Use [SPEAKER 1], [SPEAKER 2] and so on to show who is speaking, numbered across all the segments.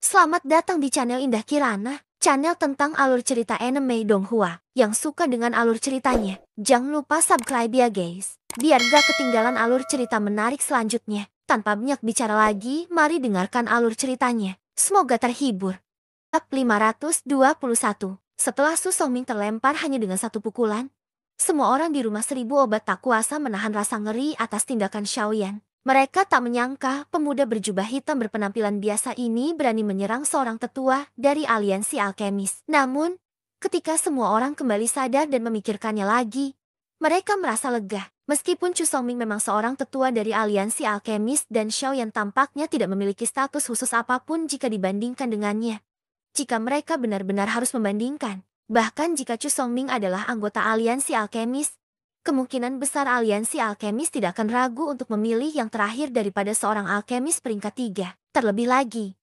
[SPEAKER 1] Selamat datang di channel Indah Kirana, channel tentang alur cerita anime Donghua. Yang suka dengan alur ceritanya, jangan lupa subscribe ya guys, biar gak ketinggalan alur cerita menarik selanjutnya. Tanpa banyak bicara lagi, mari dengarkan alur ceritanya. Semoga terhibur. Bab 521. Setelah Su Songming terlempar hanya dengan satu pukulan, semua orang di rumah seribu obat tak kuasa menahan rasa ngeri atas tindakan Xiaoyan. Mereka tak menyangka pemuda berjubah hitam berpenampilan biasa ini berani menyerang seorang tetua dari aliansi alkemis. Namun, ketika semua orang kembali sadar dan memikirkannya lagi, mereka merasa lega. Meskipun Chu Songming memang seorang tetua dari aliansi alkemis dan Xiaoyan tampaknya tidak memiliki status khusus apapun jika dibandingkan dengannya. Jika mereka benar-benar harus membandingkan, bahkan jika Chu Songming adalah anggota aliansi alkemis, kemungkinan besar aliansi alkemis tidak akan ragu untuk memilih yang terakhir daripada seorang alkemis peringkat 3. Terlebih lagi,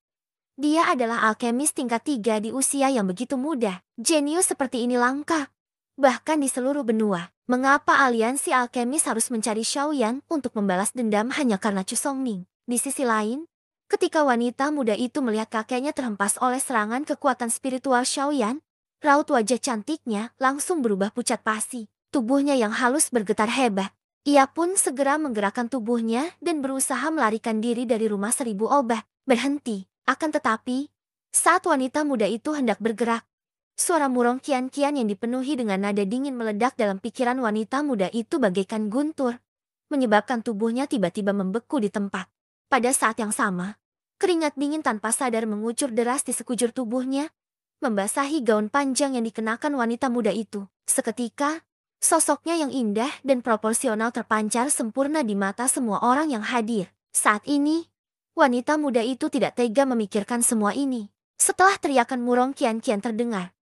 [SPEAKER 1] dia adalah alkemis tingkat 3 di usia yang begitu muda. Jenius seperti ini langka, bahkan di seluruh benua. Mengapa aliansi alkemis harus mencari Xiaoyan untuk membalas dendam hanya karena Chu Songming? Di sisi lain, ketika wanita muda itu melihat kakeknya terhempas oleh serangan kekuatan spiritual Xiaoyan, raut wajah cantiknya langsung berubah pucat pasi. Tubuhnya yang halus bergetar hebat. Ia pun segera menggerakkan tubuhnya dan berusaha melarikan diri dari rumah seribu obat. Berhenti. Akan tetapi, saat wanita muda itu hendak bergerak, suara murong kian-kian yang dipenuhi dengan nada dingin meledak dalam pikiran wanita muda itu bagaikan guntur, menyebabkan tubuhnya tiba-tiba membeku di tempat. Pada saat yang sama, keringat dingin tanpa sadar mengucur deras di sekujur tubuhnya, membasahi gaun panjang yang dikenakan wanita muda itu. Seketika, sosoknya yang indah dan proporsional terpancar sempurna di mata semua orang yang hadir. Saat ini, wanita muda itu tidak tega memikirkan semua ini. Setelah teriakan murong kian-kian terdengar,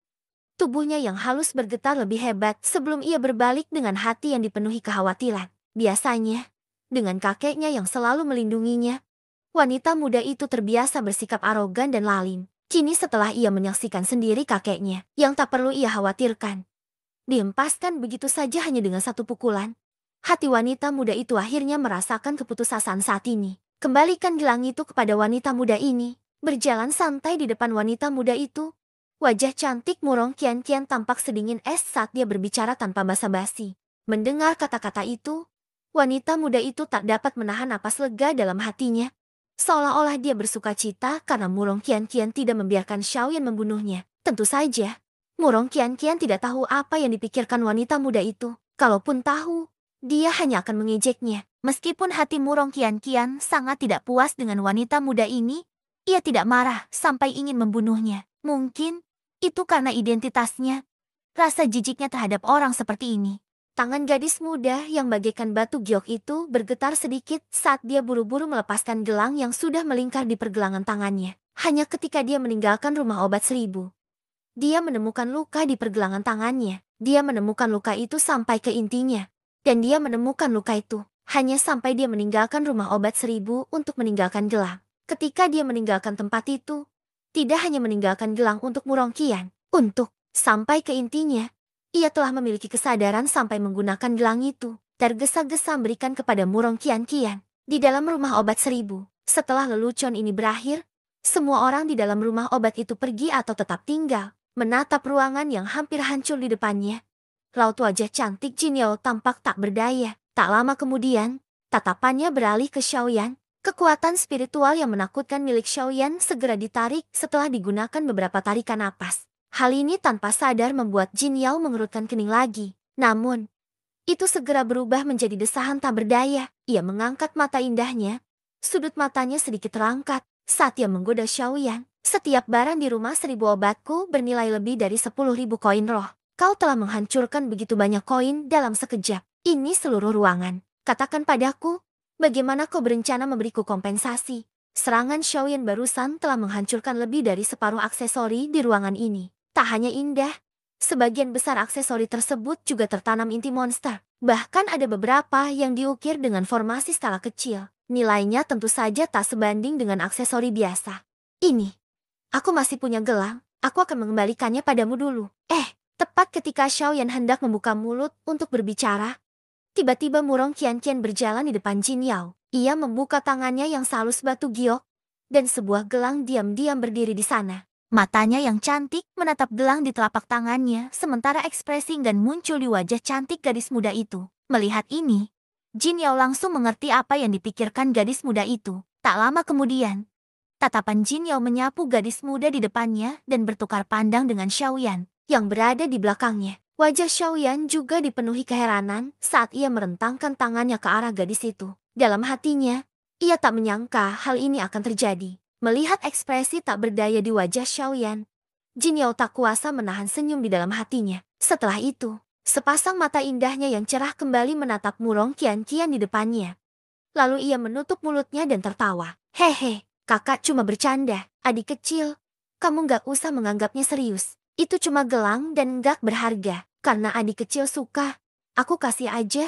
[SPEAKER 1] tubuhnya yang halus bergetar lebih hebat sebelum ia berbalik dengan hati yang dipenuhi kekhawatiran. Biasanya, dengan kakeknya yang selalu melindunginya, wanita muda itu terbiasa bersikap arogan dan lalim. Kini setelah ia menyaksikan sendiri kakeknya, yang tak perlu ia khawatirkan, dihempaskan begitu saja hanya dengan satu pukulan, hati wanita muda itu akhirnya merasakan keputusasaan saat ini. Kembalikan gelang itu kepada wanita muda ini. Berjalan santai di depan wanita muda itu, wajah cantik murong kian-kian tampak sedingin es saat dia berbicara tanpa basa-basi. Mendengar kata-kata itu, wanita muda itu tak dapat menahan napas lega dalam hatinya. Seolah-olah dia bersuka cita karena murong kian-kian tidak membiarkan Xiaoyan membunuhnya. Tentu saja, murong kian-kian tidak tahu apa yang dipikirkan wanita muda itu. Kalaupun tahu, dia hanya akan mengejeknya. Meskipun hati murong kian-kian sangat tidak puas dengan wanita muda ini, ia tidak marah sampai ingin membunuhnya. Mungkin itu karena identitasnya, rasa jijiknya terhadap orang seperti ini. Tangan gadis muda yang bagaikan batu giok itu bergetar sedikit saat dia buru-buru melepaskan gelang yang sudah melingkar di pergelangan tangannya. Hanya ketika dia meninggalkan rumah obat seribu, dia menemukan luka di pergelangan tangannya. Dia menemukan luka itu sampai ke intinya. Dan dia menemukan luka itu hanya sampai dia meninggalkan rumah obat seribu untuk meninggalkan gelang. Ketika dia meninggalkan tempat itu, tidak hanya meninggalkan gelang untuk murong kian, untuk sampai ke intinya, ia telah memiliki kesadaran sampai menggunakan gelang itu, tergesa-gesa memberikan kepada murong kian-kian di dalam rumah obat seribu. Setelah lelucon ini berakhir, semua orang di dalam rumah obat itu pergi atau tetap tinggal, menatap ruangan yang hampir hancur di depannya. Raut wajah cantik Jin Yao tampak tak berdaya. Tak lama kemudian, tatapannya beralih ke Xiaoyan. Kekuatan spiritual yang menakutkan milik Xiaoyan segera ditarik setelah digunakan beberapa tarikan napas. Hal ini tanpa sadar membuat Jin Yao mengerutkan kening lagi. Namun, itu segera berubah menjadi desahan tak berdaya. Ia mengangkat mata indahnya. Sudut matanya sedikit terangkat saat ia menggoda Xiaoyan. Setiap barang di rumah seribu obatku bernilai lebih dari 10.000 koin roh. Kau telah menghancurkan begitu banyak koin dalam sekejap. Ini seluruh ruangan. Katakan padaku, bagaimana kau berencana memberiku kompensasi? Serangan Xiaoyan barusan telah menghancurkan lebih dari separuh aksesori di ruangan ini. Tak hanya indah, sebagian besar aksesori tersebut juga tertanam inti monster. Bahkan ada beberapa yang diukir dengan formasi skala kecil. Nilainya tentu saja tak sebanding dengan aksesori biasa. Ini, aku masih punya gelang, aku akan mengembalikannya padamu dulu. Tepat ketika Xiaoyan hendak membuka mulut untuk berbicara, tiba-tiba murong kian-kian berjalan di depan Jin Yao. Ia membuka tangannya yang sehalus batu giok dan sebuah gelang diam-diam berdiri di sana. Matanya yang cantik menatap gelang di telapak tangannya, sementara ekspresi enggan muncul di wajah cantik gadis muda itu. Melihat ini, Jin Yao langsung mengerti apa yang dipikirkan gadis muda itu. Tak lama kemudian, tatapan Jin Yao menyapu gadis muda di depannya dan bertukar pandang dengan Xiaoyan yang berada di belakangnya. Wajah Xiaoyan juga dipenuhi keheranan saat ia merentangkan tangannya ke arah gadis itu. Dalam hatinya, ia tak menyangka hal ini akan terjadi. Melihat ekspresi tak berdaya di wajah Xiaoyan, Jin Yao tak kuasa menahan senyum di dalam hatinya. Setelah itu, sepasang mata indahnya yang cerah kembali menatap Murong Qian-Qian di depannya. Lalu ia menutup mulutnya dan tertawa. Hehe, kakak cuma bercanda. Adik kecil, kamu gak usah menganggapnya serius. Itu cuma gelang dan gak berharga. Karena adik kecil suka, aku kasih aja.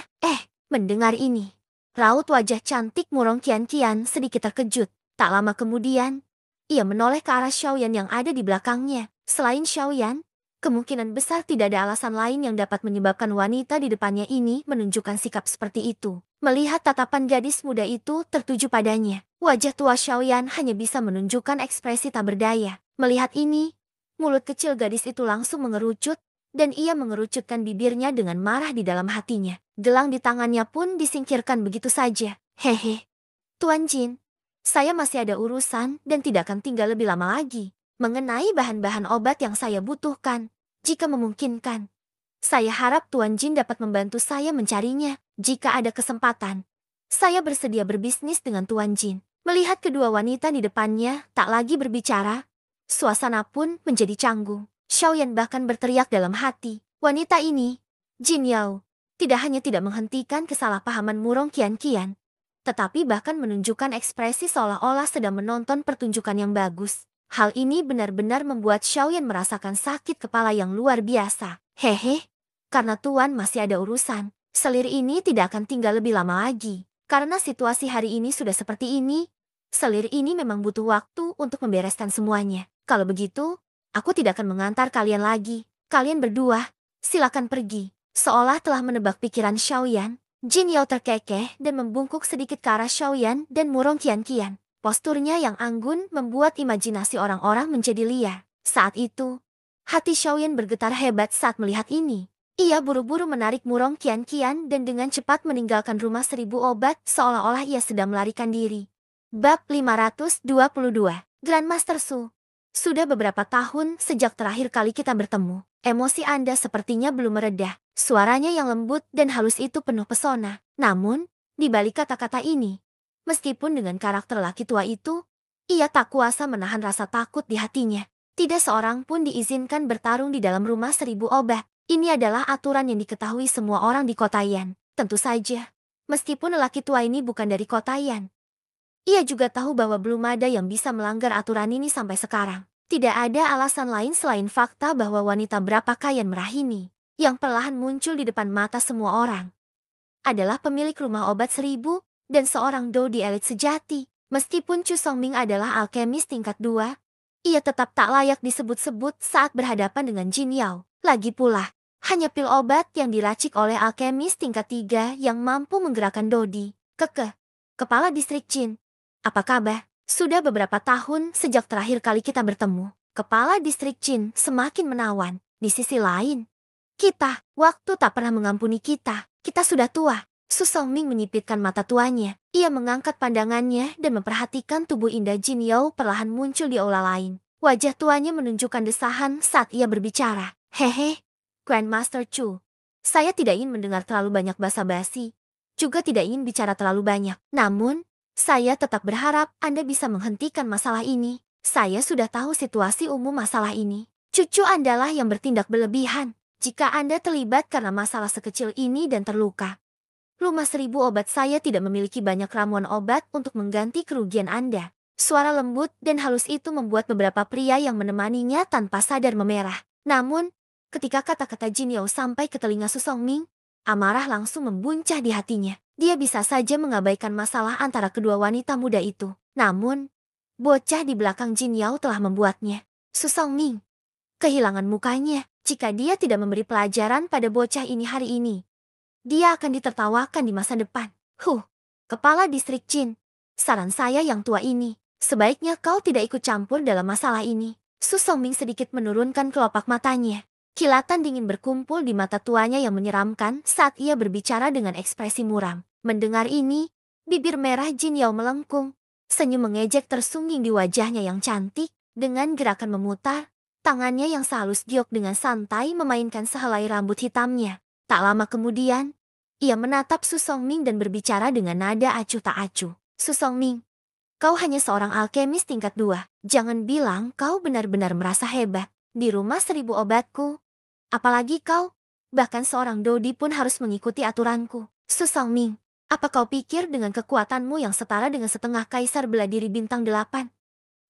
[SPEAKER 1] Mendengar ini, raut wajah cantik Murong Qian-Qian sedikit terkejut. Tak lama kemudian, ia menoleh ke arah Xiaoyan yang ada di belakangnya. Selain Xiaoyan, kemungkinan besar tidak ada alasan lain yang dapat menyebabkan wanita di depannya ini menunjukkan sikap seperti itu. Melihat tatapan gadis muda itu tertuju padanya, wajah tua Xiaoyan hanya bisa menunjukkan ekspresi tak berdaya. Melihat ini, mulut kecil gadis itu langsung mengerucut, dan ia mengerucutkan bibirnya dengan marah di dalam hatinya. Gelang di tangannya pun disingkirkan begitu saja. Hehe, Tuan Jin, saya masih ada urusan dan tidak akan tinggal lebih lama lagi. Mengenai bahan-bahan obat yang saya butuhkan, jika memungkinkan, saya harap Tuan Jin dapat membantu saya mencarinya. Jika ada kesempatan, saya bersedia berbisnis dengan Tuan Jin. Melihat kedua wanita di depannya tak lagi berbicara, suasana pun menjadi canggung. Xiaoyan bahkan berteriak dalam hati, wanita ini, Jin Yao, tidak hanya tidak menghentikan kesalahpahaman Murong Qian-Qian, tetapi bahkan menunjukkan ekspresi seolah-olah sedang menonton pertunjukan yang bagus. Hal ini benar-benar membuat Xiaoyan merasakan sakit kepala yang luar biasa. Hehe, karena Tuan masih ada urusan, selir ini tidak akan tinggal lebih lama lagi. Karena situasi hari ini sudah seperti ini, selir ini memang butuh waktu untuk membereskan semuanya. Kalau begitu, aku tidak akan mengantar kalian lagi. Kalian berdua, silakan pergi. Seolah telah menebak pikiran Xiaoyan, Jin Yao terkekeh dan membungkuk sedikit ke arah Xiaoyan dan Murong Qian-Qian. Posturnya yang anggun membuat imajinasi orang-orang menjadi liar. Saat itu, hati Xiaoyan bergetar hebat saat melihat ini. Ia buru-buru menarik Murong Qian-Qian dan dengan cepat meninggalkan rumah 1000 obat seolah-olah ia sedang melarikan diri. Bab 522, Grandmaster Su. Sudah beberapa tahun sejak terakhir kali kita bertemu. Emosi Anda sepertinya belum mereda. Suaranya yang lembut dan halus itu penuh pesona. Namun, di balik kata-kata ini, meskipun dengan karakter laki tua itu, ia tak kuasa menahan rasa takut di hatinya. Tidak seorang pun diizinkan bertarung di dalam rumah 1000 obat. Ini adalah aturan yang diketahui semua orang di kota Yan. Tentu saja, meskipun lelaki tua ini bukan dari kota Yan, ia juga tahu bahwa belum ada yang bisa melanggar aturan ini sampai sekarang. Tidak ada alasan lain selain fakta bahwa wanita berapa Yan Merahini, yang perlahan muncul di depan mata semua orang, adalah pemilik rumah obat 1000 dan seorang Dodi elit sejati. Meskipun Chu Songming adalah alkemis tingkat 2, ia tetap tak layak disebut-sebut saat berhadapan dengan Jin Yao. Lagi pula, hanya pil obat yang diracik oleh alkemis tingkat 3 yang mampu menggerakkan Dodi. Kepala distrik Jin, apa kabar? Sudah beberapa tahun sejak terakhir kali kita bertemu. Kepala distrik Jin semakin menawan. Di sisi lain, waktu tak pernah mengampuni kita. Kita sudah tua. Su Songming menyipitkan mata tuanya. Ia mengangkat pandangannya dan memperhatikan tubuh indah Jin Yao perlahan muncul di aula lain. Wajah tuanya menunjukkan desahan saat ia berbicara. Hehe, Grandmaster Chu. Saya tidak ingin mendengar terlalu banyak basa-basi. Juga tidak ingin bicara terlalu banyak. Namun, saya tetap berharap Anda bisa menghentikan masalah ini. Saya sudah tahu situasi umum masalah ini. Cucu Andalah yang bertindak berlebihan. Jika Anda terlibat karena masalah sekecil ini dan terluka, rumah 1000 obat saya tidak memiliki banyak ramuan obat untuk mengganti kerugian Anda. Suara lembut dan halus itu membuat beberapa pria yang menemaninya tanpa sadar memerah. Namun, ketika kata-kata Jin Yao sampai ke telinga Su Songming, amarah langsung membuncah di hatinya. Dia bisa saja mengabaikan masalah antara kedua wanita muda itu. Namun, bocah di belakang Jin Yao telah membuatnya. Su Songming kehilangan mukanya. Jika dia tidak memberi pelajaran pada bocah ini hari ini, dia akan ditertawakan di masa depan. Kepala distrik Jin, saran saya yang tua ini, Sebaiknya kau tidak ikut campur dalam masalah ini. Su Songming sedikit menurunkan kelopak matanya. Kilatan dingin berkumpul di mata tuanya yang menyeramkan saat ia berbicara dengan ekspresi muram. Mendengar ini, bibir merah Jin Yao melengkung. Senyum mengejek tersungging di wajahnya yang cantik. Dengan gerakan memutar, tangannya yang sehalus giok dengan santai memainkan sehelai rambut hitamnya. Tak lama kemudian, ia menatap Su Songming dan berbicara dengan nada acuh tak acuh. Su Songming, kau hanya seorang alkemis tingkat 2. Jangan bilang kau benar-benar merasa hebat. Di rumah 1000 obatku. Apalagi kau, bahkan seorang Dodi pun harus mengikuti aturanku. Su Songming, apa kau pikir dengan kekuatanmu yang setara dengan setengah kaisar bela diri bintang 8?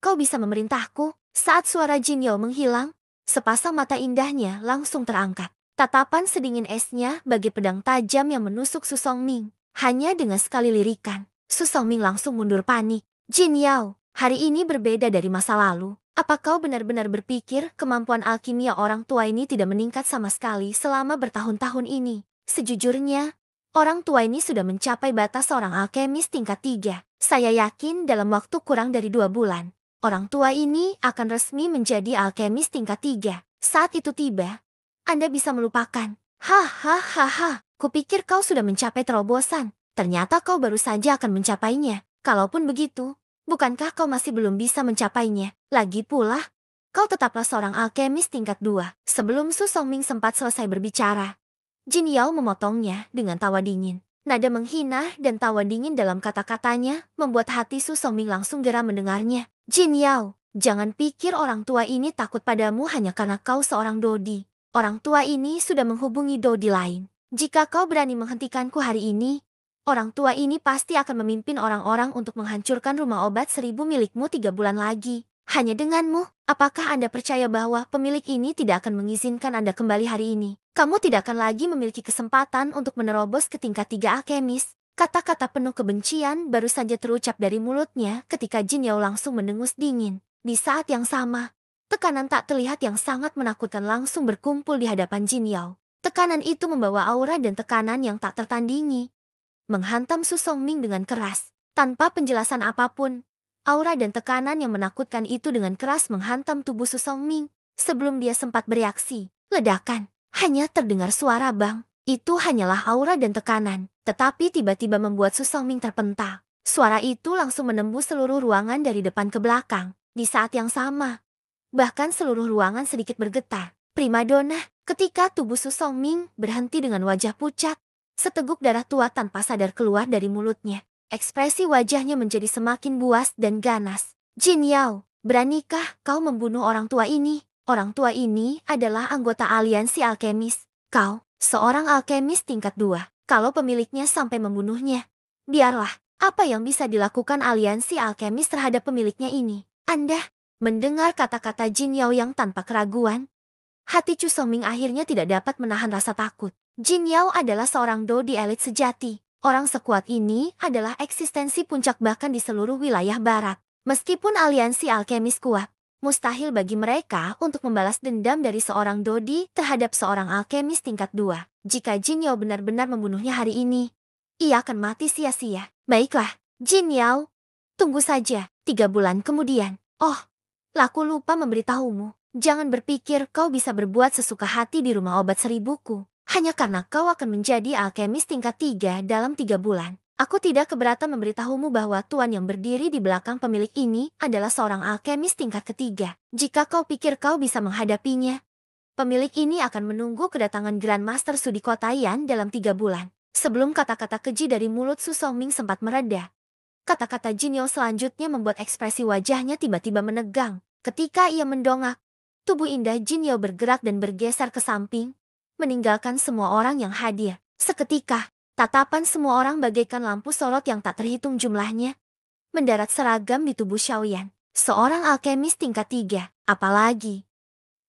[SPEAKER 1] Kau bisa memerintahku? Saat suara Jin Yao menghilang, sepasang mata indahnya langsung terangkat. Tatapan sedingin esnya bagai pedang tajam yang menusuk Su Songming. Hanya dengan sekali lirikan, Su Songming langsung mundur panik. Jin Yao, hari ini berbeda dari masa lalu. Apa kau benar-benar berpikir kemampuan alkimia orang tua ini tidak meningkat sama sekali selama bertahun-tahun ini? Sejujurnya, orang tua ini sudah mencapai batas seorang alkemis tingkat 3. Saya yakin dalam waktu kurang dari 2 bulan, orang tua ini akan resmi menjadi alkemis tingkat 3. Saat itu tiba, Anda bisa melupakan. Hahaha, kupikir kau sudah mencapai terobosan. Ternyata kau baru saja akan mencapainya. Kalaupun begitu, bukankah kau masih belum bisa mencapainya? Lagi pula, kau tetaplah seorang alkemis tingkat 2. Sebelum Su Songming sempat selesai berbicara, Jin Yao memotongnya dengan tawa dingin. Nada menghina dan tawa dingin dalam kata-katanya membuat hati Su Songming langsung geram mendengarnya. Jin Yao, jangan pikir orang tua ini takut padamu hanya karena kau seorang Dodi. Orang tua ini sudah menghubungi Dodi lain. Jika kau berani menghentikanku hari ini, orang tua ini pasti akan memimpin orang-orang untuk menghancurkan rumah obat 1000 milikmu 3 bulan lagi. Hanya denganmu, apakah Anda percaya bahwa pemilik ini tidak akan mengizinkan Anda kembali hari ini? Kamu tidak akan lagi memiliki kesempatan untuk menerobos ke tingkat 3 alkemis. Kata-kata penuh kebencian baru saja terucap dari mulutnya ketika Jin Yao langsung mendengus dingin. Di saat yang sama, tekanan tak terlihat yang sangat menakutkan langsung berkumpul di hadapan Jin Yao. Tekanan itu membawa aura dan tekanan yang tak tertandingi. Menghantam Su Songming dengan keras. Tanpa penjelasan apapun, aura dan tekanan yang menakutkan itu dengan keras menghantam tubuh Su Songming. Sebelum dia sempat bereaksi, ledakan. Hanya terdengar suara bang. Itu hanyalah aura dan tekanan, tetapi tiba-tiba membuat Su Songming terpental. Suara itu langsung menembus seluruh ruangan dari depan ke belakang. Di saat yang sama, bahkan seluruh ruangan sedikit bergetar. Primadona, ketika tubuh Su Songming berhenti dengan wajah pucat, seteguk darah tua tanpa sadar keluar dari mulutnya. Ekspresi wajahnya menjadi semakin buas dan ganas. Jin Yao, beranikah kau membunuh orang tua ini? Orang tua ini adalah anggota aliansi alkemis. Kau, seorang alkemis tingkat 2. Kalau pemiliknya sampai membunuhnya, biarlah. Apa yang bisa dilakukan aliansi alkemis terhadap pemiliknya ini? Anda, mendengar kata-kata Jin Yao yang tanpa keraguan, hati Chu Songming akhirnya tidak dapat menahan rasa takut. Jin Yao adalah seorang Dodi elit sejati. Orang sekuat ini adalah eksistensi puncak bahkan di seluruh wilayah barat. Meskipun aliansi alkemis kuat, mustahil bagi mereka untuk membalas dendam dari seorang Dodi terhadap seorang alkemis tingkat 2. Jika Jin Yao benar-benar membunuhnya hari ini, ia akan mati sia-sia. Baiklah, Jin Yao, tunggu saja. 3 bulan kemudian. Oh, laku lupa memberitahumu. Jangan berpikir kau bisa berbuat sesuka hati di rumah obat 1000-ku. Hanya karena kau akan menjadi alkemis tingkat 3 dalam 3 bulan. Aku tidak keberatan memberitahumu bahwa tuan yang berdiri di belakang pemilik ini adalah seorang alkemis tingkat ketiga. Jika kau pikir kau bisa menghadapinya, pemilik ini akan menunggu kedatangan Grandmaster Sudikotayan dalam 3 bulan. Sebelum kata-kata keji dari mulut Su Songming sempat mereda, kata-kata Jin Yao selanjutnya membuat ekspresi wajahnya tiba-tiba menegang. Ketika ia mendongak, tubuh indah Jin Yao bergerak dan bergeser ke samping, meninggalkan semua orang yang hadir. Seketika, tatapan semua orang bagaikan lampu sorot yang tak terhitung jumlahnya mendarat seragam di tubuh Xiaoyan. Seorang alkemis tingkat 3, apalagi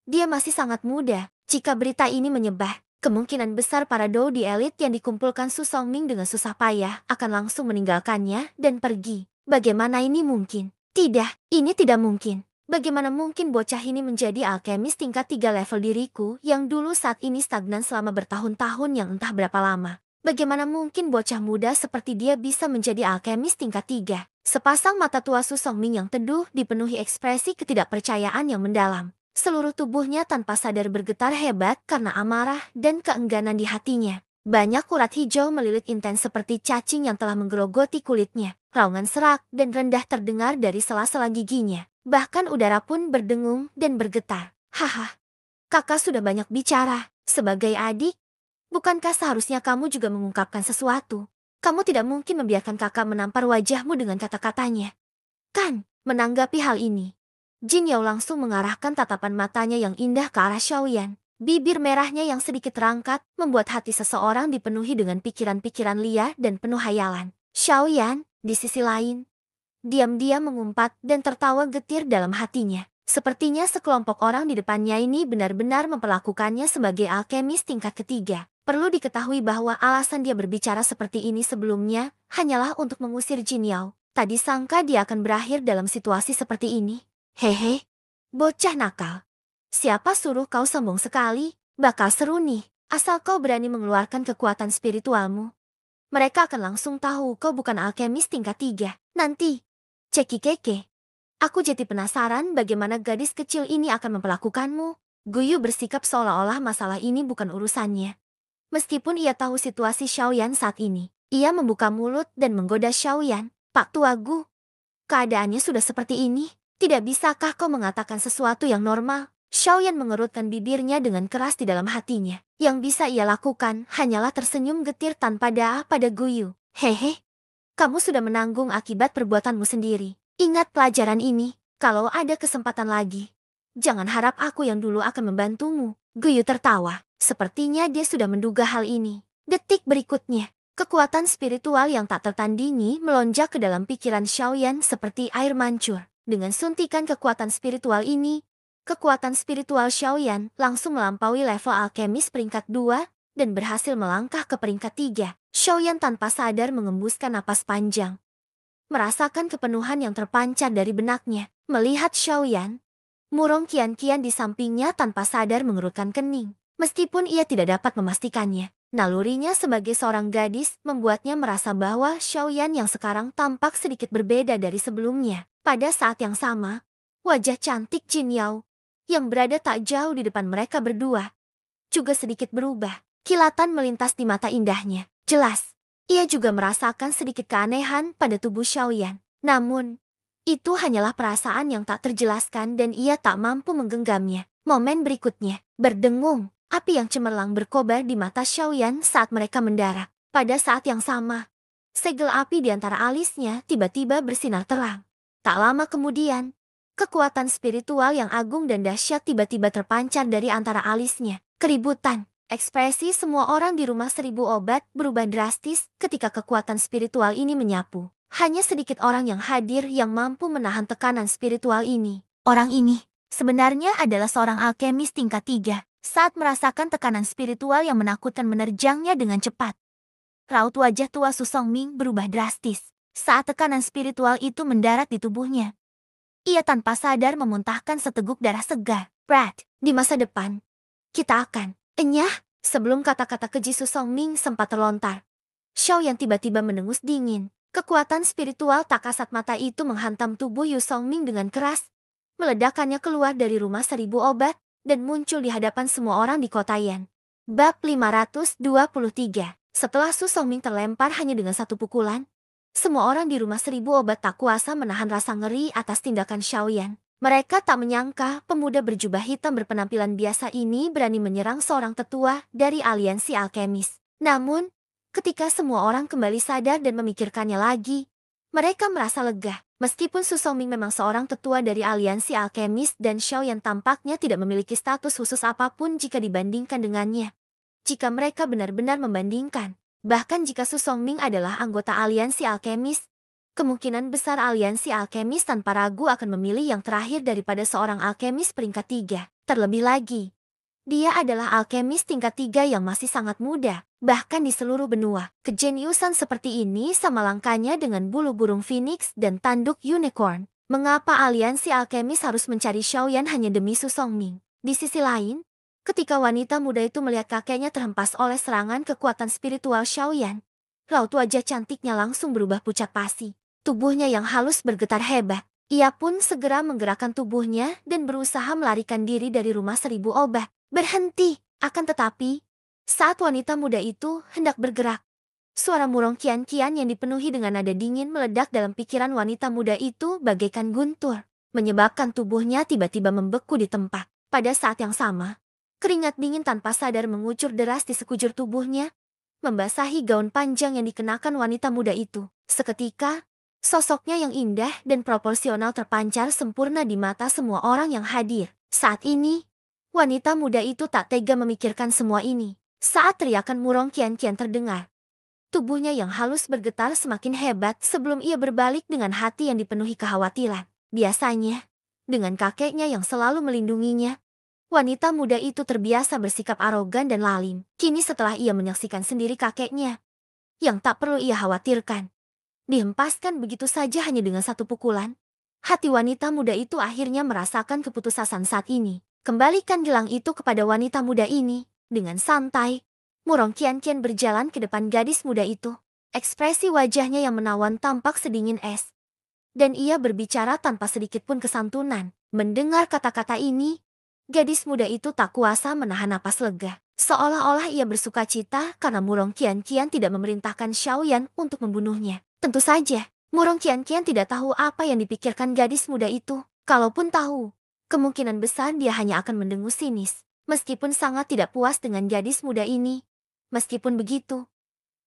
[SPEAKER 1] dia masih sangat muda. Jika berita ini menyebar, kemungkinan besar para Dodi elit yang dikumpulkan Su Songming dengan susah payah akan langsung meninggalkannya dan pergi. Bagaimana ini mungkin? Tidak, ini tidak mungkin. Bagaimana mungkin bocah ini menjadi alkemis tingkat 3 level diriku yang dulu saat ini stagnan selama bertahun-tahun yang entah berapa lama? Bagaimana mungkin bocah muda seperti dia bisa menjadi alkemis tingkat 3? Sepasang mata tua Su Songming yang teduh dipenuhi ekspresi ketidakpercayaan yang mendalam. Seluruh tubuhnya tanpa sadar bergetar hebat karena amarah dan keengganan di hatinya. Banyak urat hijau melilit intens seperti cacing yang telah menggerogoti kulitnya. Raungan serak dan rendah terdengar dari sela-sela giginya. Bahkan udara pun berdengung dan bergetar. Haha, kakak sudah banyak bicara. Sebagai adik, bukankah seharusnya kamu juga mengungkapkan sesuatu? Kamu tidak mungkin membiarkan kakak menampar wajahmu dengan kata-katanya. Kan, menanggapi hal ini, Jin Yao langsung mengarahkan tatapan matanya yang indah ke arah Xiaoyan. Bibir merahnya yang sedikit terangkat membuat hati seseorang dipenuhi dengan pikiran-pikiran liar dan penuh hayalan. Xiaoyan, di sisi lain, diam-diam mengumpat dan tertawa getir dalam hatinya. Sepertinya sekelompok orang di depannya ini benar-benar memperlakukannya sebagai alkemis tingkat ketiga. Perlu diketahui bahwa alasan dia berbicara seperti ini sebelumnya hanyalah untuk mengusir Jin Yao. Tadi sangka dia akan berakhir dalam situasi seperti ini. Hehe, bocah nakal. Siapa suruh kau sombong sekali? Bakal seru nih, asal kau berani mengeluarkan kekuatan spiritualmu. Mereka akan langsung tahu kau bukan alkemis tingkat 3. Nanti, ceki keke. Aku jadi penasaran bagaimana gadis kecil ini akan memperlakukanmu. Guyu bersikap seolah-olah masalah ini bukan urusannya. Meskipun ia tahu situasi Xiaoyan saat ini, ia membuka mulut dan menggoda Xiaoyan. Pak Tua Gu, keadaannya sudah seperti ini. Tidak bisakah kau mengatakan sesuatu yang normal? Xiaoyan mengerutkan bibirnya dengan keras di dalam hatinya. Yang bisa ia lakukan hanyalah tersenyum getir tanpa daah pada Guyu. Hehe, kamu sudah menanggung akibat perbuatanmu sendiri. Ingat pelajaran ini, kalau ada kesempatan lagi. Jangan harap aku yang dulu akan membantumu. Guyu tertawa. Sepertinya dia sudah menduga hal ini. Detik berikutnya, kekuatan spiritual yang tak tertandingi melonjak ke dalam pikiran Xiaoyan seperti air mancur. Dengan suntikan kekuatan spiritual ini, kekuatan spiritual Xiaoyan langsung melampaui level alkemis peringkat 2 dan berhasil melangkah ke peringkat 3. Xiaoyan tanpa sadar mengembuskan napas panjang. Merasakan kepenuhan yang terpancar dari benaknya. Melihat Xiaoyan, murung kian-kian di sampingnya tanpa sadar mengerutkan kening. Meskipun ia tidak dapat memastikannya, nalurinya sebagai seorang gadis membuatnya merasa bahwa Xiaoyan yang sekarang tampak sedikit berbeda dari sebelumnya. Pada saat yang sama, wajah cantik Jin Yao yang berada tak jauh di depan mereka berdua juga sedikit berubah. Kilatan melintas di mata indahnya. Jelas, ia juga merasakan sedikit keanehan pada tubuh Xiaoyan. Namun, itu hanyalah perasaan yang tak terjelaskan dan ia tak mampu menggenggamnya. Momen berikutnya, berdengung. Api yang cemerlang berkobar di mata Xiaoyan saat mereka mendarat. Pada saat yang sama, segel api di antara alisnya tiba-tiba bersinar terang. Tak lama kemudian, kekuatan spiritual yang agung dan dahsyat tiba-tiba terpancar dari antara alisnya. Keributan, ekspresi semua orang di rumah 1000 obat berubah drastis ketika kekuatan spiritual ini menyapu. Hanya sedikit orang yang hadir yang mampu menahan tekanan spiritual ini. Orang ini sebenarnya adalah seorang alkemis tingkat 3. Saat merasakan tekanan spiritual yang menakutkan menerjangnya dengan cepat, raut wajah tua Su Songming berubah drastis. Saat tekanan spiritual itu mendarat di tubuhnya, ia tanpa sadar memuntahkan seteguk darah segar. Brad, di masa depan, kita akan enyah. Sebelum kata-kata keji Su Songming sempat terlontar, Xiaoyan tiba-tiba mendengus dingin. Kekuatan spiritual tak kasat mata itu menghantam tubuh Yu Songming dengan keras. Meledakannya keluar dari rumah 1000 obat dan muncul di hadapan semua orang di kota Yan. Bab 523. Setelah Su Songming terlempar hanya dengan satu pukulan, semua orang di rumah 1000 obat tak kuasa menahan rasa ngeri atas tindakan Xiaoyan. Mereka tak menyangka pemuda berjubah hitam berpenampilan biasa ini berani menyerang seorang tetua dari aliansi alkemis. Namun, ketika semua orang kembali sadar dan memikirkannya lagi, mereka merasa lega. Meskipun Su Songming memang seorang tetua dari aliansi alkemis dan Xiaoyan tampaknya tidak memiliki status khusus apapun jika dibandingkan dengannya. Jika mereka benar-benar membandingkan, bahkan jika Su Songming adalah anggota aliansi alkemis, kemungkinan besar aliansi alkemis tanpa ragu akan memilih yang terakhir daripada seorang alkemis peringkat 3. Terlebih lagi, dia adalah alkemis tingkat 3 yang masih sangat muda. Bahkan di seluruh benua, kejeniusan seperti ini sama langkanya dengan bulu burung phoenix dan tanduk unicorn. Mengapa aliansi alkemis harus mencari Xiaoyan hanya demi Su Songming? Di sisi lain, ketika wanita muda itu melihat kakeknya terhempas oleh serangan kekuatan spiritual Xiaoyan, raut wajah cantiknya langsung berubah pucat pasi. Tubuhnya yang halus bergetar hebat. Ia pun segera menggerakkan tubuhnya dan berusaha melarikan diri dari rumah 1000 obat. Berhenti! Akan tetapi, saat wanita muda itu hendak bergerak, suara murung kian-kian yang dipenuhi dengan nada dingin meledak dalam pikiran wanita muda itu bagaikan guntur, menyebabkan tubuhnya tiba-tiba membeku di tempat. Pada saat yang sama, keringat dingin tanpa sadar mengucur deras di sekujur tubuhnya, membasahi gaun panjang yang dikenakan wanita muda itu. Seketika, sosoknya yang indah dan proporsional terpancar sempurna di mata semua orang yang hadir. Saat ini, wanita muda itu tak tega memikirkan semua ini. Saat teriakan murong kian-kian terdengar, tubuhnya yang halus bergetar semakin hebat sebelum ia berbalik dengan hati yang dipenuhi kekhawatiran. Biasanya, dengan kakeknya yang selalu melindunginya, wanita muda itu terbiasa bersikap arogan dan lalim. Kini setelah ia menyaksikan sendiri kakeknya, yang tak perlu ia khawatirkan, dihempaskan begitu saja hanya dengan satu pukulan, hati wanita muda itu akhirnya merasakan keputusasaan saat ini. Kembalikan gelang itu kepada wanita muda ini. Dengan santai, murong kian-kian berjalan ke depan gadis muda itu. Ekspresi wajahnya yang menawan tampak sedingin es. Dan ia berbicara tanpa sedikit pun kesantunan. Mendengar kata-kata ini, gadis muda itu tak kuasa menahan napas lega. Seolah-olah ia bersuka cita karena Murong Qian-Qian tidak memerintahkan Xiaoyan untuk membunuhnya. Tentu saja, Murong Qian-Qian tidak tahu apa yang dipikirkan gadis muda itu. Kalaupun tahu, kemungkinan besar dia hanya akan mendengus sinis. Meskipun sangat tidak puas dengan gadis muda ini. Meskipun begitu,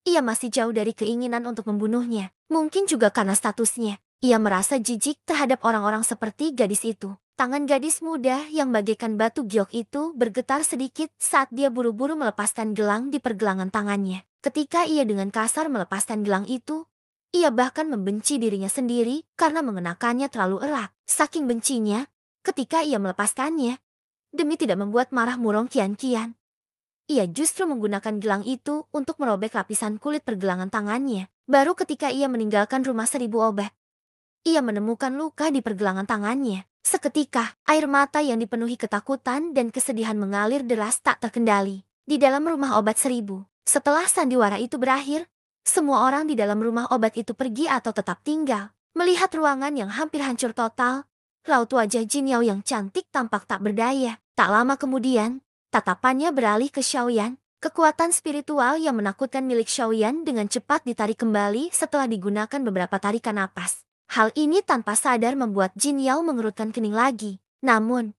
[SPEAKER 1] ia masih jauh dari keinginan untuk membunuhnya. Mungkin juga karena statusnya. Ia merasa jijik terhadap orang-orang seperti gadis itu. Tangan gadis muda yang bagaikan batu giok itu bergetar sedikit saat dia buru-buru melepaskan gelang di pergelangan tangannya. Ketika ia dengan kasar melepaskan gelang itu, ia bahkan membenci dirinya sendiri karena mengenakannya terlalu erat. Saking bencinya, ketika ia melepaskannya, demi tidak membuat marah Murong Qian-Qian, ia justru menggunakan gelang itu untuk merobek lapisan kulit pergelangan tangannya. Baru ketika ia meninggalkan rumah 1000 obat, ia menemukan luka di pergelangan tangannya. Seketika, air mata yang dipenuhi ketakutan dan kesedihan mengalir deras tak terkendali di dalam rumah obat 1000. Setelah sandiwara itu berakhir, semua orang di dalam rumah obat itu pergi atau tetap tinggal. Melihat ruangan yang hampir hancur total, raut wajah Jin Yao yang cantik tampak tak berdaya. Tak lama kemudian, tatapannya beralih ke Xiaoyan. Kekuatan spiritual yang menakutkan milik Xiaoyan dengan cepat ditarik kembali setelah digunakan beberapa tarikan napas. Hal ini tanpa sadar membuat Jin Yao mengerutkan kening lagi. Namun,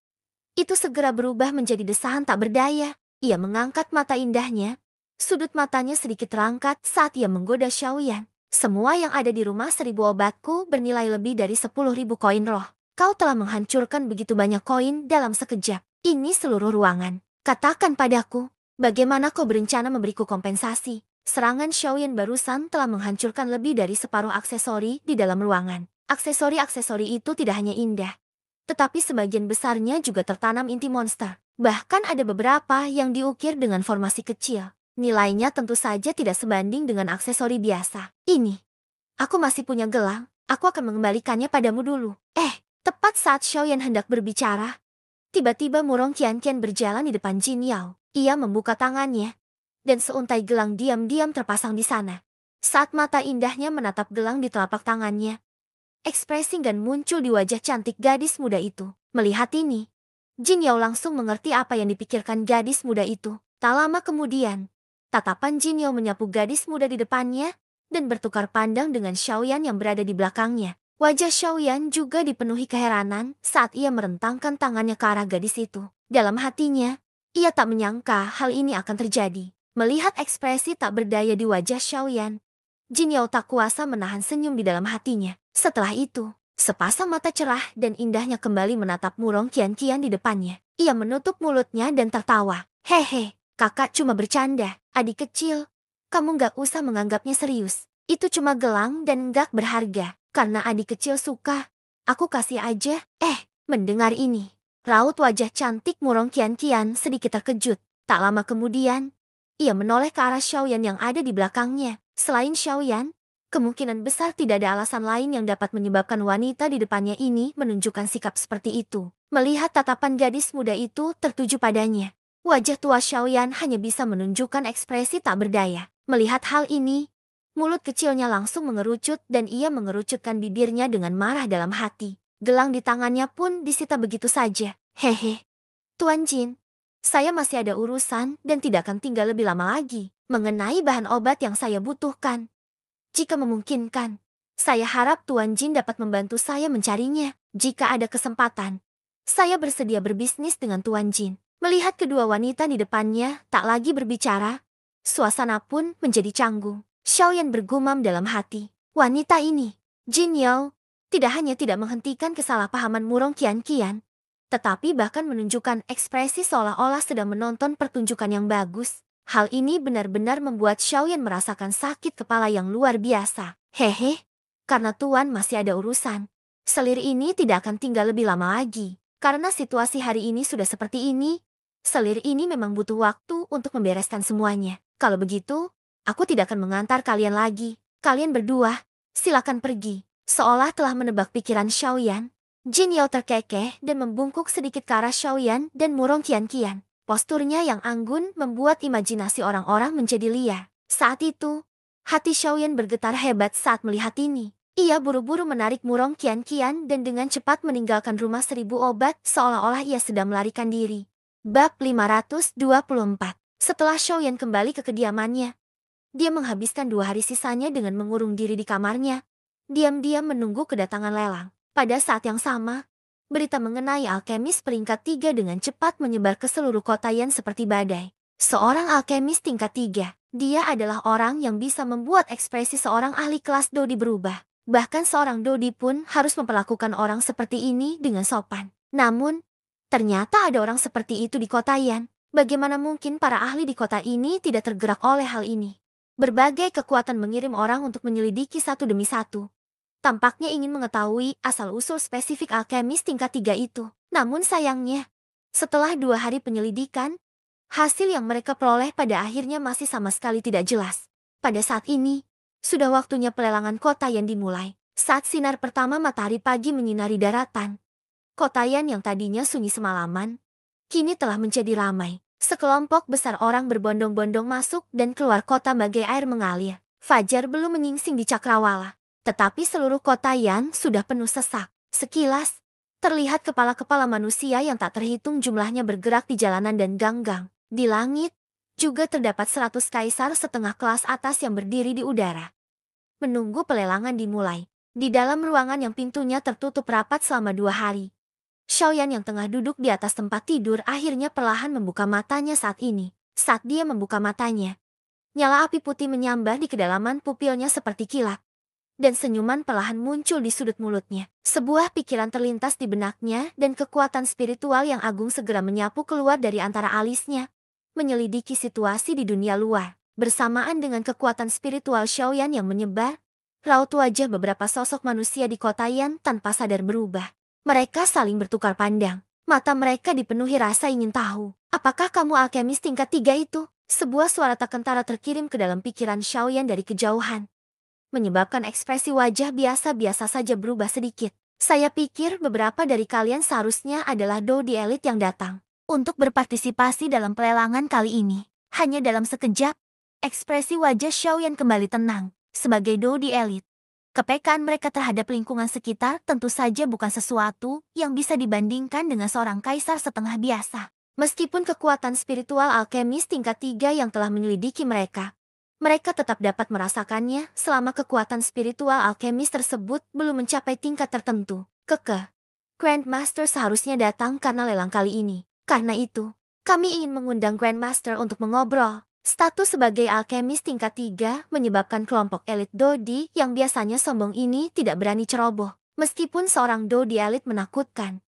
[SPEAKER 1] itu segera berubah menjadi desahan tak berdaya. Ia mengangkat mata indahnya. Sudut matanya sedikit terangkat saat ia menggoda Xiaoyan. Semua yang ada di rumah 1000 obatku bernilai lebih dari 10.000 koin roh. Kau telah menghancurkan begitu banyak koin dalam sekejap. Ini seluruh ruangan. Katakan padaku, bagaimana kau berencana memberiku kompensasi? Serangan Xiaoyan barusan telah menghancurkan lebih dari separuh aksesori di dalam ruangan. Aksesori-aksesori itu tidak hanya indah, tetapi sebagian besarnya juga tertanam inti monster. Bahkan ada beberapa yang diukir dengan formasi kecil. Nilainya tentu saja tidak sebanding dengan aksesori biasa. Ini, aku masih punya gelang, aku akan mengembalikannya padamu dulu. Tepat saat Xiaoyan hendak berbicara, tiba-tiba Murong Qian-Qian berjalan di depan Jin Yao. Ia membuka tangannya, dan seuntai gelang diam-diam terpasang di sana. Saat mata indahnya menatap gelang di telapak tangannya, ekspresi enggan muncul di wajah cantik gadis muda itu. Melihat ini, Jin Yao langsung mengerti apa yang dipikirkan gadis muda itu. Tak lama kemudian, tatapan Jin Yao menyapu gadis muda di depannya, dan bertukar pandang dengan Xiaoyan yang berada di belakangnya. Wajah Xiaoyan juga dipenuhi keheranan saat ia merentangkan tangannya ke arah gadis itu. Dalam hatinya, ia tak menyangka hal ini akan terjadi. Melihat ekspresi tak berdaya di wajah Xiaoyan, Jin Yao tak kuasa menahan senyum di dalam hatinya. Setelah itu, sepasang mata cerah dan indahnya kembali menatap Murong Qian-Qian di depannya. Ia menutup mulutnya dan tertawa. Hehe, kakak cuma bercanda. Adik kecil, kamu gak usah menganggapnya serius. Itu cuma gelang dan gak berharga. Karena adik kecil suka, aku kasih aja. Mendengar ini, raut wajah cantik Murong Qian-Qian sedikit terkejut. Tak lama kemudian, ia menoleh ke arah Xiaoyan yang ada di belakangnya. Selain Xiaoyan, kemungkinan besar tidak ada alasan lain yang dapat menyebabkan wanita di depannya ini menunjukkan sikap seperti itu. Melihat tatapan gadis muda itu tertuju padanya, wajah tua Xiaoyan hanya bisa menunjukkan ekspresi tak berdaya. Melihat hal ini, Mulut kecilnya langsung mengerucut dan ia mengerucutkan bibirnya dengan marah dalam hati. Gelang di tangannya pun disita begitu saja. Hehe. Tuan Jin, saya masih ada urusan dan tidak akan tinggal lebih lama lagi. Mengenai bahan obat yang saya butuhkan. Jika memungkinkan, saya harap Tuan Jin dapat membantu saya mencarinya. Jika ada kesempatan, saya bersedia berbisnis dengan Tuan Jin. Melihat kedua wanita di depannya tak lagi berbicara, suasana pun menjadi canggung. Xiaoyan bergumam dalam hati. Wanita ini, Jin Yao, tidak hanya tidak menghentikan kesalahpahaman Murong Qian-Qian, tetapi bahkan menunjukkan ekspresi seolah-olah sedang menonton pertunjukan yang bagus. Hal ini benar-benar membuat Xiaoyan merasakan sakit kepala yang luar biasa. Hehe, karena Tuan masih ada urusan. Selir ini tidak akan tinggal lebih lama lagi. Karena situasi hari ini sudah seperti ini, selir ini memang butuh waktu untuk membereskan semuanya. Kalau begitu, aku tidak akan mengantar kalian lagi. Kalian berdua, silakan pergi. Seolah telah menebak pikiran Xiaoyan, Jin Yao terkekeh dan membungkuk sedikit ke arah Xiaoyan dan Murong Qian-Qian. Posturnya yang anggun membuat imajinasi orang-orang menjadi liar. Saat itu, hati Xiaoyan bergetar hebat saat melihat ini. Ia buru-buru menarik Murong Qian-Qian dan dengan cepat meninggalkan rumah 1000 obat seolah-olah ia sedang melarikan diri. Bab 524. Setelah Xiaoyan kembali ke kediamannya, dia menghabiskan 2 hari sisanya dengan mengurung diri di kamarnya. Diam-diam menunggu kedatangan lelang. Pada saat yang sama, berita mengenai alkemis peringkat 3 dengan cepat menyebar ke seluruh kota Yan seperti badai. Seorang alkemis tingkat 3, dia adalah orang yang bisa membuat ekspresi seorang ahli kelas Dodi berubah. Bahkan seorang Dodi pun harus memperlakukan orang seperti ini dengan sopan. Namun, ternyata ada orang seperti itu di kota Yan. Bagaimana mungkin para ahli di kota ini tidak tergerak oleh hal ini? Berbagai kekuatan mengirim orang untuk menyelidiki satu demi satu. Tampaknya ingin mengetahui asal-usul spesifik alkemis tingkat 3 itu. Namun sayangnya, setelah 2 hari penyelidikan, hasil yang mereka peroleh pada akhirnya masih sama sekali tidak jelas. Pada saat ini, sudah waktunya pelelangan kota yang dimulai. Saat sinar pertama matahari pagi menyinari daratan, kota Yan yang tadinya sunyi semalaman, kini telah menjadi ramai. Sekelompok besar orang berbondong-bondong masuk dan keluar kota bagai air mengalir. Fajar belum menyingsing di Cakrawala, tetapi seluruh kota Yan sudah penuh sesak. Sekilas, terlihat kepala-kepala manusia yang tak terhitung jumlahnya bergerak di jalanan dan gang-gang. Di langit, juga terdapat 100 kaisar setengah kelas atas yang berdiri di udara, menunggu pelelangan dimulai. Di dalam ruangan yang pintunya tertutup rapat selama 2 hari, Xiaoyan yang tengah duduk di atas tempat tidur akhirnya perlahan membuka matanya saat ini. Saat dia membuka matanya, nyala api putih menyambar di kedalaman pupilnya seperti kilat. Dan senyuman perlahan muncul di sudut mulutnya. Sebuah pikiran terlintas di benaknya dan kekuatan spiritual yang agung segera menyapu keluar dari antara alisnya. Menyelidiki situasi di dunia luar. Bersamaan dengan kekuatan spiritual Xiaoyan yang menyebar, raut wajah beberapa sosok manusia di kota Yan tanpa sadar berubah. Mereka saling bertukar pandang. Mata mereka dipenuhi rasa ingin tahu. Apakah kamu alkemis tingkat 3 itu? Sebuah suara tak kentara terkirim ke dalam pikiran Xiaoyan dari kejauhan, menyebabkan ekspresi wajah biasa-biasa saja berubah sedikit. Saya pikir beberapa dari kalian seharusnya adalah Dodi elit yang datang untuk berpartisipasi dalam pelelangan kali ini. Hanya dalam sekejap, ekspresi wajah Xiaoyan kembali tenang. Sebagai Dodi elit, kepekaan mereka terhadap lingkungan sekitar tentu saja bukan sesuatu yang bisa dibandingkan dengan seorang kaisar setengah biasa. Meskipun kekuatan spiritual alkemis tingkat 3 yang telah menyelidiki mereka tetap dapat merasakannya selama kekuatan spiritual alkemis tersebut belum mencapai tingkat tertentu. Grandmaster seharusnya datang karena lelang kali ini. Karena itu, kami ingin mengundang Grandmaster untuk mengobrol. Status sebagai alkemis tingkat 3 menyebabkan kelompok elit Dodi yang biasanya sombong ini tidak berani ceroboh. Meskipun seorang Dodi elit menakutkan,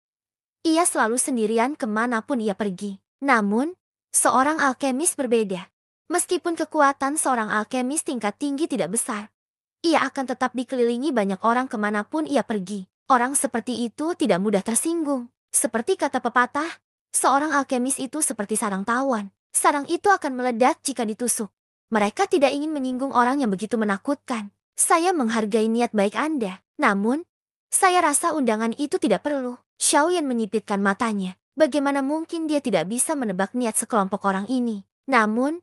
[SPEAKER 1] ia selalu sendirian kemanapun ia pergi. Namun, seorang alkemis berbeda. Meskipun kekuatan seorang alkemis tingkat tinggi tidak besar, ia akan tetap dikelilingi banyak orang kemanapun ia pergi. Orang seperti itu tidak mudah tersinggung. Seperti kata pepatah, seorang alkemis itu seperti sarang tawon. Sarang itu akan meledak jika ditusuk. Mereka tidak ingin menyinggung orang yang begitu menakutkan. Saya menghargai niat baik Anda. Namun, saya rasa undangan itu tidak perlu. Xiaoyan menyipitkan matanya. Bagaimana mungkin dia tidak bisa menebak niat sekelompok orang ini? Namun,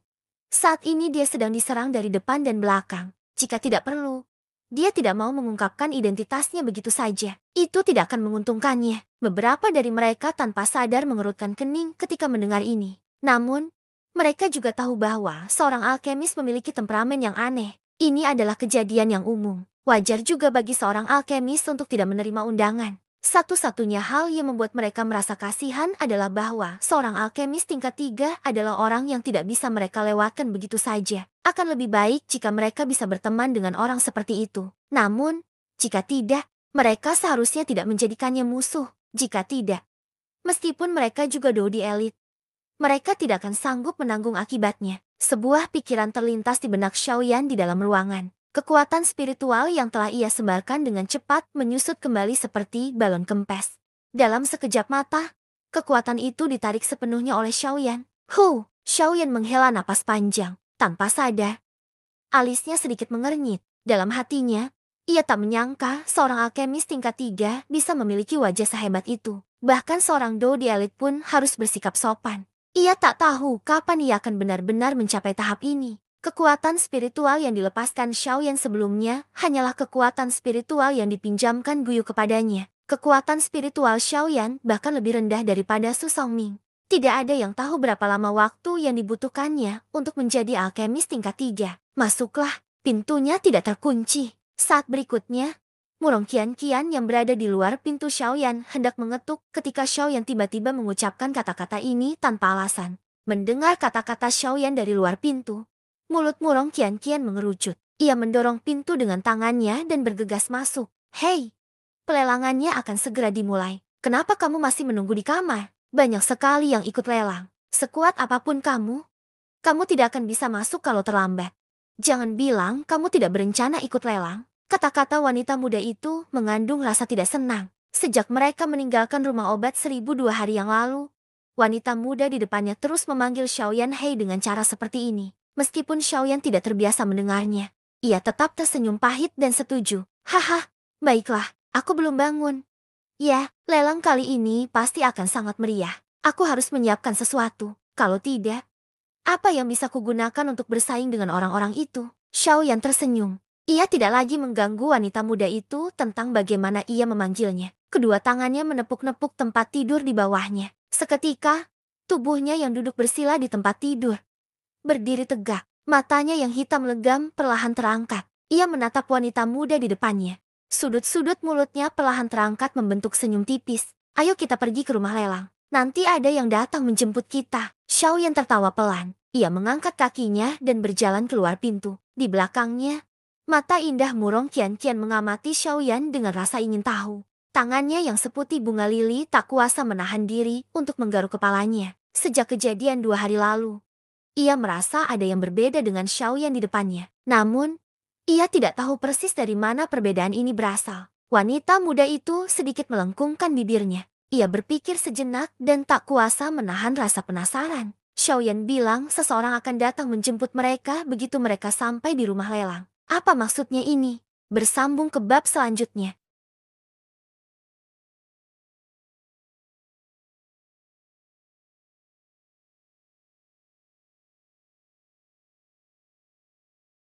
[SPEAKER 1] saat ini dia sedang diserang dari depan dan belakang. Jika tidak perlu, dia tidak mau mengungkapkan identitasnya begitu saja. Itu tidak akan menguntungkannya. Beberapa dari mereka tanpa sadar mengerutkan kening ketika mendengar ini. Namun, mereka juga tahu bahwa seorang alkemis memiliki temperamen yang aneh. Ini adalah kejadian yang umum. Wajar juga bagi seorang alkemis untuk tidak menerima undangan. Satu-satunya hal yang membuat mereka merasa kasihan adalah bahwa seorang alkemis tingkat 3 adalah orang yang tidak bisa mereka lewatkan begitu saja. Akan lebih baik jika mereka bisa berteman dengan orang seperti itu. Namun, jika tidak, mereka seharusnya tidak menjadikannya musuh. Jika tidak, meskipun mereka juga dodi elit, mereka tidak akan sanggup menanggung akibatnya. Sebuah pikiran terlintas di benak Xiaoyan di dalam ruangan. Kekuatan spiritual yang telah ia sebarkan dengan cepat menyusut kembali seperti balon kempes. Dalam sekejap mata, kekuatan itu ditarik sepenuhnya oleh Xiaoyan. Xiaoyan menghela napas panjang. Tanpa sadar, alisnya sedikit mengernyit. Dalam hatinya, ia tak menyangka seorang alkemis tingkat 3 bisa memiliki wajah sehebat itu. Bahkan seorang dodi elit pun harus bersikap sopan. Ia tak tahu kapan ia akan benar-benar mencapai tahap ini. Kekuatan spiritual yang dilepaskan Xiaoyan sebelumnya hanyalah kekuatan spiritual yang dipinjamkan Guyu kepadanya. Kekuatan spiritual Xiaoyan bahkan lebih rendah daripada Su Songming. Tidak ada yang tahu berapa lama waktu yang dibutuhkannya untuk menjadi alkemis tingkat 3. Masuklah, pintunya tidak terkunci. Saat berikutnya, Murong Qian-Qian yang berada di luar pintu Xiaoyan hendak mengetuk ketika Xiaoyan tiba-tiba mengucapkan kata-kata ini tanpa alasan. Mendengar kata-kata Xiaoyan dari luar pintu, mulut Murong Qian-Qian mengerucut. Ia mendorong pintu dengan tangannya dan bergegas masuk. Hei, pelelangannya akan segera dimulai. Kenapa kamu masih menunggu di kamar? Banyak sekali yang ikut lelang. Sekuat apapun kamu tidak akan bisa masuk kalau terlambat. Jangan bilang kamu tidak berencana ikut lelang. Kata-kata wanita muda itu mengandung rasa tidak senang. Sejak mereka meninggalkan rumah obat 1002 hari yang lalu, wanita muda di depannya terus memanggil Xiaoyan Hei dengan cara seperti ini. Meskipun Xiaoyan tidak terbiasa mendengarnya, ia tetap tersenyum pahit dan setuju. Haha, baiklah, aku belum bangun. Ya, lelang kali ini pasti akan sangat meriah. Aku harus menyiapkan sesuatu. Kalau tidak, apa yang bisa kugunakan untuk bersaing dengan orang-orang itu? Xiaoyan tersenyum. Ia tidak lagi mengganggu wanita muda itu tentang bagaimana ia memanggilnya. Kedua tangannya menepuk-nepuk tempat tidur di bawahnya. Seketika, tubuhnya yang duduk bersila di tempat tidur berdiri tegak. Matanya yang hitam legam perlahan terangkat. Ia menatap wanita muda di depannya. Sudut-sudut mulutnya perlahan terangkat membentuk senyum tipis. Ayo kita pergi ke rumah lelang. Nanti ada yang datang menjemput kita. Xiaoyan tertawa pelan. Ia mengangkat kakinya dan berjalan keluar pintu. Di belakangnya, mata indah Murong Qian-Qian mengamati Xiaoyan dengan rasa ingin tahu. Tangannya yang seputih bunga lili tak kuasa menahan diri untuk menggaruk kepalanya. Sejak kejadian 2 hari lalu, ia merasa ada yang berbeda dengan Xiaoyan di depannya. Namun, ia tidak tahu persis dari mana perbedaan ini berasal. Wanita muda itu sedikit melengkungkan bibirnya. Ia berpikir sejenak dan tak kuasa menahan rasa penasaran. Xiaoyan bilang seseorang akan datang menjemput mereka begitu mereka sampai di rumah lelang. Apa maksudnya ini? Bersambung ke bab selanjutnya.